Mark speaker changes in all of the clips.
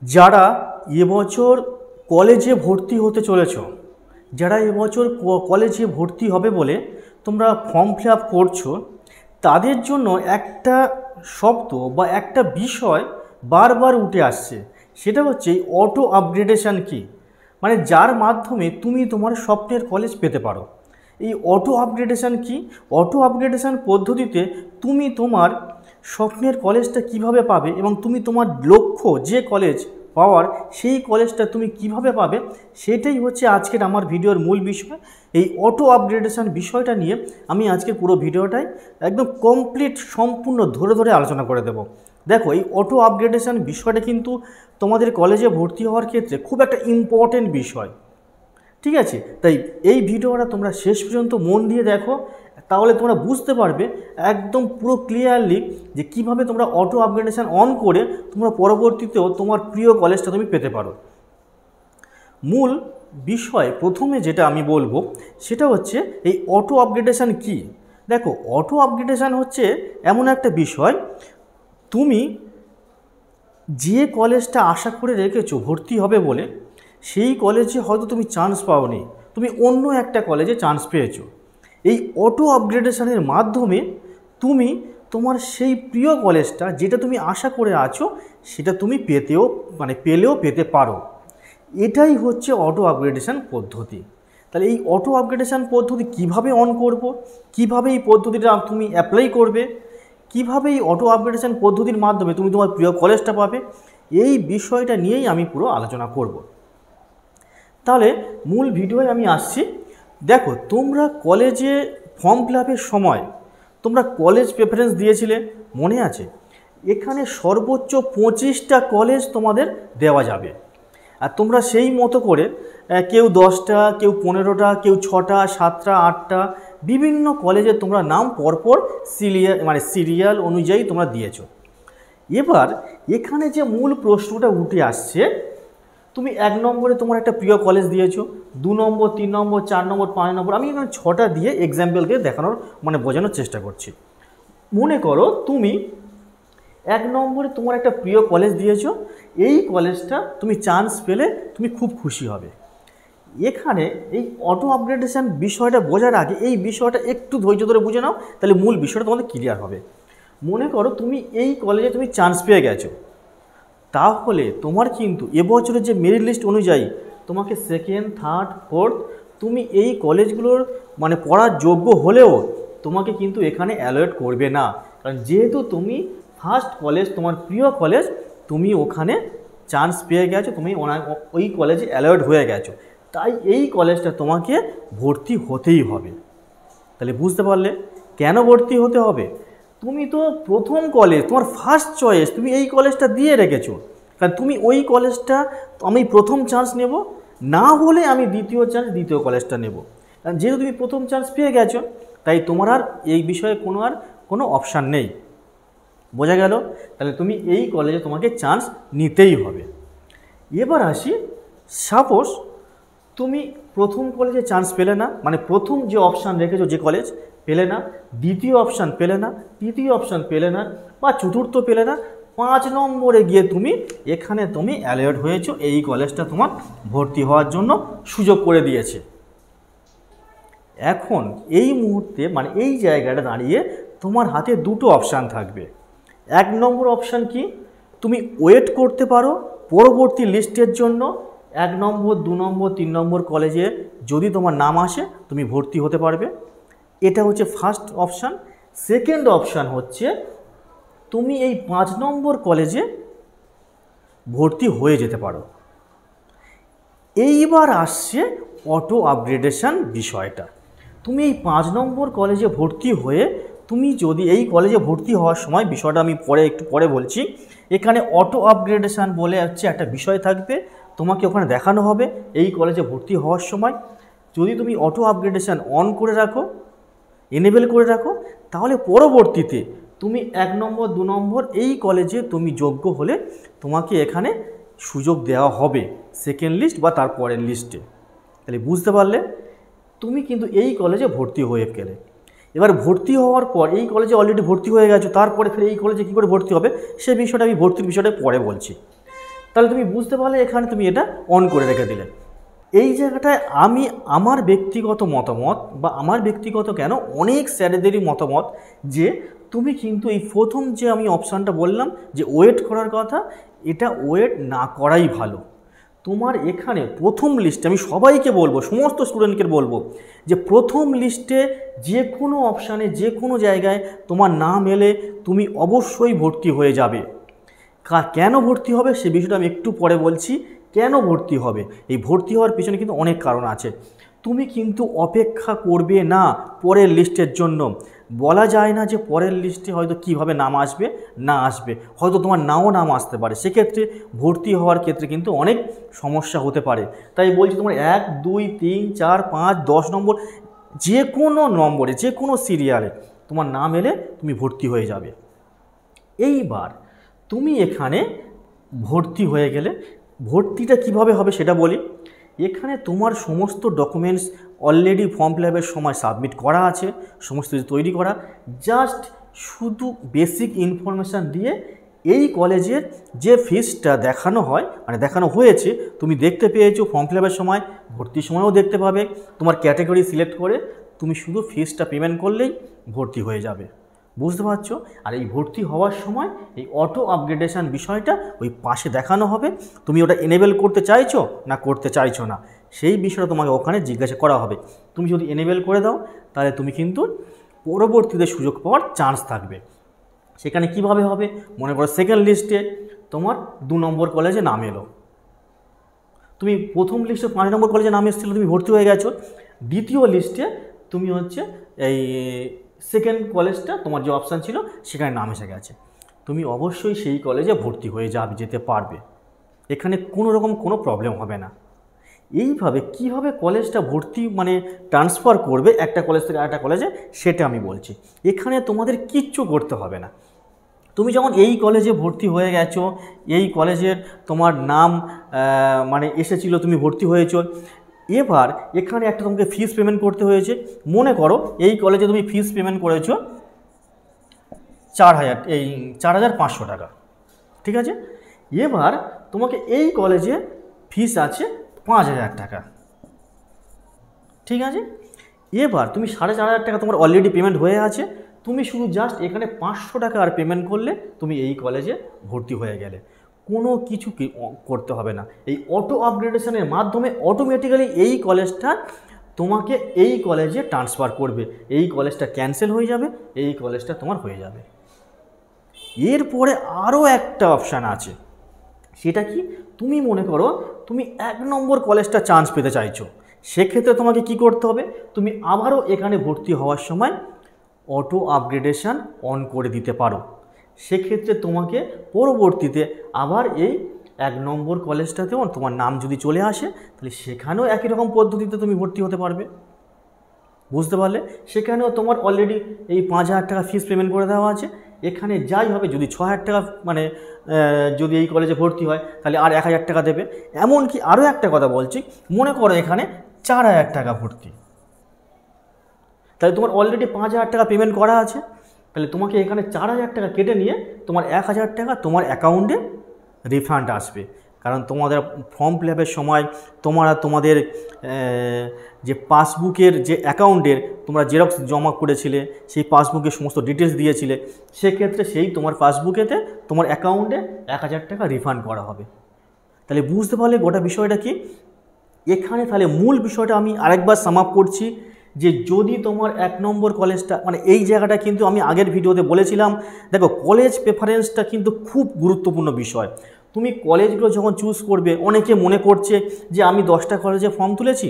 Speaker 1: যারা এবছর কলেজে ভর্তি হতে চলেছ, যারা এবছর কলেজে ভর্তি হবে বলে তোমরা ফর্ম ফিল আপ করছো, তাদের জন্য একটা শব্দ বা একটা বিষয় বারবার উঠে আসছে। সেটা হচ্ছে এই অটো আপগ্রেডেশন কি, মানে যার মাধ্যমে তুমি তোমার স্বপ্নের কলেজ পেতে পারো। এই অটো আপগ্রেডেশন কি? অটো আপগ্রেডেশন পদ্ধতিতে তুমি তোমার স্বপ্নের কলেজটা কিভাবে পাবে এবং তুমি তোমার লক্ষ্য যে কলেজ পাওয়ার সেই কলেজটা তুমি কিভাবে পাবে, সেটাই হচ্ছে আজকের আমার ভিডিওর মূল বিষয়। এই অটো আপগ্রেডেশন বিষয়টা নিয়ে আমি আজকের পুরো ভিডিওটাই একদম কমপ্লিট সম্পূর্ণ ধরে ধরে আলোচনা করে দেব। দেখো, এই অটো আপগ্রেডেশন বিষয়টা কিন্তু তোমাদের কলেজে ভর্তি হওয়ার ক্ষেত্রে খুব একটা ইম্পর্টেন্ট বিষয়, ঠিক আছে? তাই এই ভিডিওটা তোমরা শেষ পর্যন্ত মন দিয়ে দেখো, তাহলে তোমরা বুঝতে পারবে একদম পুরো ক্লিয়ারলি যে কিভাবে তোমরা অটো আপগ্রেডেশন অন করে তোমরা পরবর্তীতেও তোমার প্রিয় কলেজটা তুমি পেতে পারো। মূল বিষয় প্রথমে যেটা আমি বলবো সেটা হচ্ছে এই অটো আপগ্রেডেশন কি। দেখো, অটো আপগ্রেডেশন হচ্ছে এমন একটা বিষয়, তুমি যে কলেজটা আশা করে রেখেছো ভর্তি হবে বলে, সেই কলেজে হয়তো তুমি চান্স পাওনি, তুমি অন্য একটা কলেজে চান্স পেয়েছো। এই অটো আপগ্রেডেশনের মাধ্যমে তুমি তোমার সেই প্রিয় কলেজটা যেটা তুমি আশা করে আছো সেটা তুমি পেলেও পেতে পারো। এটাই হচ্ছে অটো আপগ্রেডেশন পদ্ধতি। তাহলে এই অটো আপগ্রেডেশন পদ্ধতি কিভাবে অন করব, কিভাবে এই পদ্ধতিটা তুমি অ্যাপ্লাই করবে, কিভাবে এই অটো আপগ্রেডেশন পদ্ধতির মাধ্যমে তুমি তোমার প্রিয় কলেজটা পাবে, এই বিষয়টা নিয়েই আমি পুরো আলোচনা করব। তাহলে মূল ভিডিওয় আমি আসছি। দেখো, তোমরা কলেজে ফর্ম ফিল আপের সময় তোমরা কলেজ প্রেফারেন্স দিয়েছিলে, মনে আছে? এখানে সর্বোচ্চ 25টা কলেজ তোমাদের দেওয়া যাবে, আর তোমরা সেই মতো করে কেউ 10টা, কেউ 15টা, কেউ 6টা, 7টা, 8টা বিভিন্ন কলেজে তোমরা নাম পরপর সিরিয়াল অনুযায়ী তোমরা দিয়েছো। এবার এখানে যে মূল প্রশ্নটা উঠে আসছে, তুমি 1 নম্বরে তোমার একটা প্রিয় কলেজ দিয়েছো, 2 নম্বর, 3 নম্বর, 4 নম্বর, 5 নম্বর, আমি এখানে 6টা দিয়ে এক্সাম্পল দিয়ে দেখানোর বোঝানোর চেষ্টা করছি। মনে করো তুমি 1 নম্বরে তোমার একটা প্রিয় কলেজ দিয়েছো, এই কলেজটা তুমি চান্স পেলে তুমি খুব খুশি হবে। এখানে এই অটো আপগ্রেডেশন বিষয়টা বোঝার আগে এই বিষয়টা একটু ধৈর্য ধরে বুঝে নাও, তাহলে মূল বিষয়টা তোমাদের ক্লিয়ার হবে। মনে করো তুমি এই কলেজে তুমি চান্স পেয়ে গেছো, তাহলে তোমার কিন্তু এবছরের যে মেরিট লিস্ট অনুযায়ী তোমাকে 2nd, 3rd, 4th তুমি এই কলেজগুলোর পড়ার যোগ্য হলেও তোমাকে কিন্তু এখানে অ্যালয়েড করবে না, কারণ যেহেতু তুমি ফার্স্ট কলেজ, তোমার প্রিয় কলেজ, তুমি ওখানে চান্স পেয়ে গেছো, তুমি ওই কলেজে অ্যালয়েড হয়ে গেছো, তাই এই কলেজটা তোমাকে ভর্তি হতেই হবে। তাহলে বুঝতে পারলে কেন ভর্তি হতে হবে? তুমি তো প্রথম কলেজ, তোমার ফার্স্ট চয়েস, তুমি এই কলেজটা দিয়ে রেখেছো, কারণ তুমি ওই কলেজটা আমি প্রথম চান্স নেব, না হলে আমি দ্বিতীয় কলেজটা নেব। কারণ যেহেতু তুমি প্রথম চান্স পেয়ে গেছো, তাই তোমার আর এই বিষয়ে কোনো অপশান নেই। বোঝা গেল? তাহলে তুমি এই কলেজে তোমাকে চান্স নিতেই হবে। এবার আসি, সাপোজ তুমি প্রথম কলেজে চান্স পেলে না, প্রথম যে অপশান রেখেছো যে কলেজ পেলে না, দ্বিতীয় অপশান পেলে না, তৃতীয় অপশান পেলে না, বা চতুর্থ পেলে না, 5 নম্বরে গিয়ে এখানে তুমি অ্যালয়েড হয়েছো, এই কলেজটা তোমার ভর্তি হওয়ার জন্য সুযোগ করে দিয়েছে। এখন এই মুহূর্তে এই জায়গাটা দাঁড়িয়ে তোমার হাতে 2টো অপশান থাকবে। 1 নম্বর অপশান কি, তুমি ওয়েট করতে পারো পরবর্তী লিস্টের জন্য, 1 নম্বর, 2 নম্বর, 3 নম্বর কলেজে যদি তোমার নাম আসে তুমি ভর্তি হতে পারবে, এটা হচ্ছে ফার্স্ট অপশান। সেকেন্ড অপশান হচ্ছে তুমি এই 5 নম্বর কলেজে ভর্তি হয়ে যেতে পারো। এইবার আসছে অটো আপগ্রেডেশন বিষয়টা। তুমি এই 5 নম্বর কলেজে ভর্তি হয়ে তুমি যদি এই কলেজে ভর্তি হওয়ার সময়, বিষয়টা আমি একটু পরে বলছি, এখানে অটো আপগ্রেডেশন বলে একটা বিষয় থাকবে, তোমাকে ওখানে দেখানো হবে এই কলেজে ভর্তি হওয়ার সময় যদি তুমি অটো আপগ্রেডেশন অন করে রাখো, এনেবল করে রাখো, তাহলে পরবর্তীতে তুমি 1 নম্বর, 2 নম্বর এই কলেজে তুমি যোগ্য হলে তোমাকে এখানে সুযোগ দেওয়া হবে সেকেন্ড লিস্ট বা তার পরের লিস্টে। তাহলে বুঝতে পারলে তুমি কিন্তু এই কলেজে ভর্তি হয়ে গেলে। এবার ভর্তি হওয়ার পর এই কলেজে অলরেডি ভর্তি হয়ে গেছো, তারপরে ফের এই কলেজে কী করে ভর্তি হবে সে বিষয়টা আমি ভর্তির বিষয়টা পরে বলছি। তাহলে তুমি বুঝতে পারলে এখানে তুমি এটা অন করে রেখে দিলে। এই জায়গাটায় আমি আমার ব্যক্তিগত মতামত বা আমার ব্যক্তিগত কেন অনেক স্যারেদেরই মতামত যে তুমি কিন্তু এই প্রথম যে আমি অপশানটা বললাম যে ওয়েট করার কথা, এটা ওয়েট না করাই ভালো। তোমার এখানে প্রথম লিস্টে আমি সবাইকে বলবো, সমস্ত স্টুডেন্টকে বলবো যে প্রথম লিস্টে যে কোনো অপশানে যে কোনো জায়গায় তোমার নাম এলে তুমি অবশ্যই ভর্তি হয়ে যাবে। কেন ভর্তি হবে সে বিষয়টা আমি একটু পরে বলছি। কেন ভর্তি হবে, এই ভর্তি হওয়ার পিছনে কিন্তু অনেক কারণ আছে। তুমি কিন্তু অপেক্ষা করবে না পরের লিস্টের জন্য। বলা যায় না যে পরের লিস্টে হয়তো কিভাবে নাম আসবে না আসবে, হয়তো তোমার নাও নাম আসতে পারে। সেক্ষেত্রে ভর্তি হওয়ার ক্ষেত্রে কিন্তু অনেক সমস্যা হতে পারে। তাই বলছি তোমার 1, 2, 3, 4, 5, 10 নম্বর যে কোনো নম্বরে যে কোনো সিরিয়ালে তোমার নাম এলে তুমি ভর্তি হয়ে যাবে। এইবার তুমি এখানে ভর্তি হয়ে গেলে ভর্তিটা কিভাবে হবে সেটা বলি। এখানে তোমার সমস্ত ডকুমেন্টস অলরেডি ফর্ম ফিল আপের সময় সাবমিট করা আছে, সমস্ত কিছু তৈরি করা। জাস্ট শুধু বেসিক ইনফরমেশান দিয়ে এই কলেজের যে ফিসটা দেখানো হয়, মানে দেখানো হয়েছে, তুমি দেখতে পেয়েছো ফর্ম ফিল আপের সময়, ভর্তির সময়ও দেখতে পাবে। তোমার ক্যাটাগরি সিলেক্ট করে তুমি শুধু ফিসটা পেমেন্ট করলেই ভর্তি হয়ে যাবে। বুঝতে পারছো? আর এই ভর্তি হওয়ার সময় এই অটো আপগ্রেডেশন বিষয়টা ওই পাশে দেখানো হবে। তুমি ওটা এনেবেল করতে চাইছো না করতে চাইছো না, সেই বিষয়টা তোমাকে ওখানে জিজ্ঞাসা করা হবে। তুমি যদি এনেবেল করে দাও তাহলে তুমি কিন্তু পরবর্তীতে সুযোগ পাওয়ার চান্স থাকবে। সেখানে কিভাবে হবে, মনে করো সেকেন্ড লিস্টে তোমার 2 নম্বর কলেজে নাম এলো, তুমি প্রথম লিস্টে 5 নম্বর কলেজে নাম এসেছিলো, তুমি ভর্তি হয়ে গেছো। দ্বিতীয় লিস্টে তুমি হচ্ছে এই সেকেন্ড কলেজটা তোমার যে অপশান ছিল সেখানে নাম এসে গেছে, তুমি অবশ্যই সেই কলেজে ভর্তি হয়ে যেতে পারবে। এখানে কোনো রকম কোনো প্রবলেম হবে না। এইভাবে কিভাবে কলেজটা ভর্তি মানে ট্রান্সফার করবে একটা কলেজ থেকে আরেকটা কলেজে সেটা আমি বলছি। এখানে তোমাদের কিচ্ছু করতে হবে না। তুমি যখন এই কলেজে ভর্তি হয়ে গেছো, এই কলেজের তোমার নাম মানে এসেছিল, তুমি ভর্তি হয়েছো, এবার এখানে একটা তোমাকে ফিস পেমেন্ট করতে হয়েছে। মনে করো এই কলেজে তুমি ফিস পেমেন্ট করেছো 4,500 টাকা, ঠিক আছে। এবার তোমাকে এই কলেজে ফিস আছে 5,000 টাকা, ঠিক আছে। এবার তুমি 4,500 টাকা তোমার অলরেডি পেমেন্ট হয়ে আছে, তুমি শুধু জাস্ট এখানে 500 টাকা আর পেমেন্ট করলে তুমি এই কলেজে ভর্তি হয়ে গেলে। কোনো কিছু করতে হবে না। এই অটো আপগ্রেডেশনের মাধ্যমে অটোমেটিক্যালি এই কলেজটা তোমাকে এই কলেজে ট্রান্সফার করবে, এই কলেজটা ক্যান্সেল হয়ে যাবে, এই কলেজটা তোমার হয়ে যাবে। এরপরে আরও একটা অপশান আছে, সেটা কি, তুমি মনে করো তুমি 1 নম্বর কলেজটা চান্স পেতে চাইছো, সেক্ষেত্রে তোমাকে কি করতে হবে, তুমি আবারও এখানে ভর্তি হওয়ার সময় অটো আপগ্রেডেশন অন করে দিতে পারো। সেক্ষেত্রে তোমাকে পরবর্তীতে আবার এই 1 নম্বর কলেজটাতেও তোমার নাম যদি চলে আসে তাহলে সেখানেও একই রকম পদ্ধতিতে তুমি ভর্তি হতে পারবে। বুঝতে পারলে? সেখানেও তোমার অলরেডি এই 5,000 টাকা ফিস পেমেন্ট করে দেওয়া আছে। এখানে যাই হবে, যদি 6,000 টাকা মানে যদি এই কলেজে ভর্তি হয় তাহলে আর 1,000 টাকা দেবে। এমনকি আরও একটা কথা বলছি, মনে করো এখানে 4,000 টাকা ভর্তি, তাহলে তোমার অলরেডি 5,000 টাকা পেমেন্ট করা আছে, তাহলে তোমাকে এখানে 4,000 টাকা কেটে নিয়ে তোমার 1,000 টাকা তোমার অ্যাকাউন্টে রিফান্ড আসবে। কারণ তোমাদের ফর্ম ফিল আপের সময় তোমাদের যে পাসবুকের যে অ্যাকাউন্টের তোমরা জেরক্স জমা করেছিলে, সেই পাসবুকের সমস্ত ডিটেলস দিয়েছিলে, সেক্ষেত্রে সেই তোমার পাসবুকেতে তোমার অ্যাকাউন্টে 1,000 টাকা রিফান্ড করা হবে। তাহলে বুঝতে পারলে গোটা বিষয়টা কি। এখানে তাহলে মূল বিষয়টা আমি আরেকবার সাম আপ করছি, যে যদি তোমার 1 নম্বর কলেজটা মানে এই জায়গাটা কিন্তু আমি আগের ভিডিওতে বলেছিলাম, দেখো কলেজ প্রেফারেন্সটা কিন্তু খুব গুরুত্বপূর্ণ বিষয়। তুমি কলেজগুলো যখন চুজ করবে, অনেকে মনে করছে যে আমি 10টা কলেজে ফর্ম তুলেছি,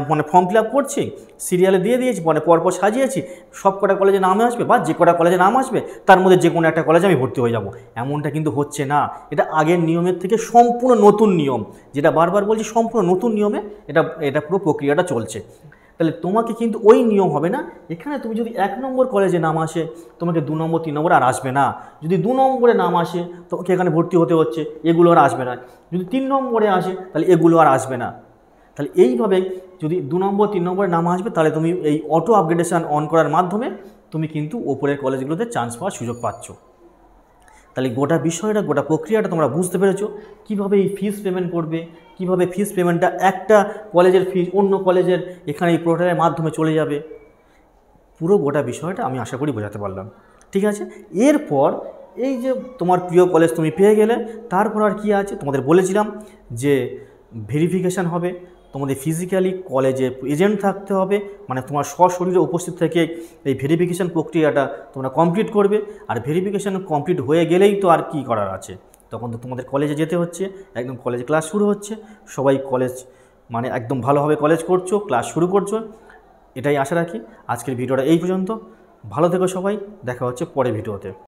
Speaker 1: মানে ফর্ম ফিল আপ করছি, সিরিয়ালে দিয়ে দিয়েছি, মানে পরপর সাজিয়েছি, সব কটা কলেজে নাম আসবে বা যে কটা কলেজে নাম আসবে তার মধ্যে যে কোনো একটা কলেজে আমি ভর্তি হয়ে যাব, এমনটা কিন্তু হচ্ছে না। এটা আগের নিয়মের থেকে সম্পূর্ণ নতুন নিয়ম, যেটা বারবার বলছি সম্পূর্ণ নতুন নিয়মে এটা পুরো প্রক্রিয়াটা চলছে। তাহলে তোমাকে কিন্তু ওই নিয়ম হবে না। এখানে তুমি যদি 1 নম্বর কলেজে নাম আসে, তোমাকে 2 নম্বর 3 নম্বর আর আসবে না। যদি 2 নম্বরে নাম আসে তোমাকে এখানে ভর্তি হতে হচ্ছে, এগুলো আর আসবে না। যদি 3 নম্বরে আসে তাহলে এগুলো আর আসবে না। তাহলে এইভাবে যদি 2 নম্বর 3 নম্বরে নাম আসবে তাহলে তুমি এই অটো আপগ্রেডেশন অন করার মাধ্যমে তুমি কিন্তু ওপরের কলেজগুলোতে চান্স পাওয়ার সুযোগ পাচ্ছ। তাহলে গোটা বিষয়টা, গোটা প্রক্রিয়াটা তোমরা বুঝতে পেরেছো, কীভাবে এই ফিস পেমেন্ট করবে, কীভাবে ফিস পেমেন্টটা একটা কলেজের ফিস অন্য কলেজের এখানে এই পোর্টালের মাধ্যমে চলে যাবে। পুরো গোটা বিষয়টা আমি আশা করি বোঝাতে পারলাম। ঠিক আছে, এরপর এই যে তোমার প্রিয় কলেজ তুমি পেয়ে গেলে, তারপর আর কি আছে, তোমাদের বলেছিলাম যে ভেরিফিকেশান হবে, তোমাদের ফিজিক্যালি কলেজে এজেন্ট থাকতে হবে, মানে তোমার সশরীরে উপস্থিত থেকে এই ভেরিফিকেশান প্রক্রিয়াটা তোমরা কমপ্লিট করবে। আর ভেরিফিকেশান কমপ্লিট হয়ে গেলেই তো আর কি করার আছে, তখন তো তোমাদের কলেজে যেতে হচ্ছে, একদম কলেজ ক্লাস শুরু হচ্ছে, সবাই কলেজ মানে একদম ভালোভাবে কলেজ করছো, ক্লাস শুরু করছো, এটাই আশা রাখি। আজকের ভিডিওটা এই পর্যন্ত, ভালো থেকো সবাই, দেখা হচ্ছে পরের ভিডিওতে।